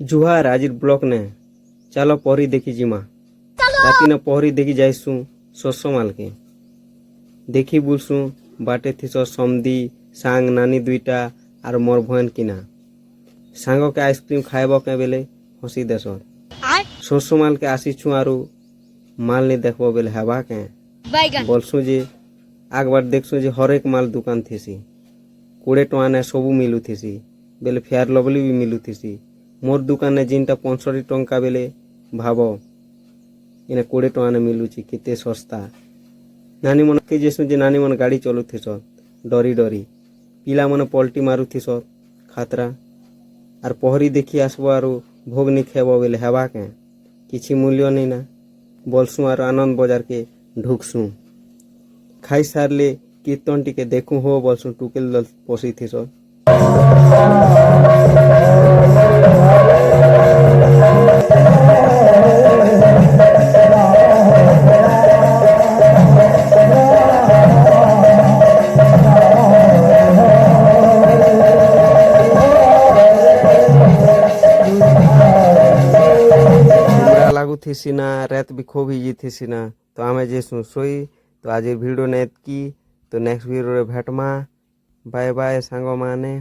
जुहार आजिर block ने चलो पहरी देखी जिमा राती न पहरी देखी जाइसु शस्य माल के देखी बुलसु बाटे थी समदी सांग नानी दुईटा आर मोर भयन किना सांग के आइसक्रीम खाएब के बेले हसी देस शस्य माल के आसीछु आरु माल नहीं देखब बेले हेबा के बोलसु जे आग बार देखसु जे हरेक माल दुकान थीसी 20 टका ने सबू मिलू थीसी बेले फेयर लवली भी मिलू थीसी मोर दुकान ने जिनटा 65 टंका बेले भाव इने 20 टका ने मिलुची केते सस्ता नानी मन के जेसु जे नानी मन गाड़ी चलु थिस डरी डरी पिला मन पलटी मारु थिस खातरा आर पहरी देखी आसबो आरो भोग नि खेबो बेले हेबा के किछि मूल्य नहीं ना बोलसु आरो आनंद बाजार के ढुकसु खाई सारले कीर्तन टिके देखु हो बोलसु टुकेल दल पसी थिस लागू थी ना रात भी खूब ही थी ना तो आमे जे सोई तो आज वीडियो ने की तो नेक्स्ट वीडियो भेटमा बाय बाय सांग माने।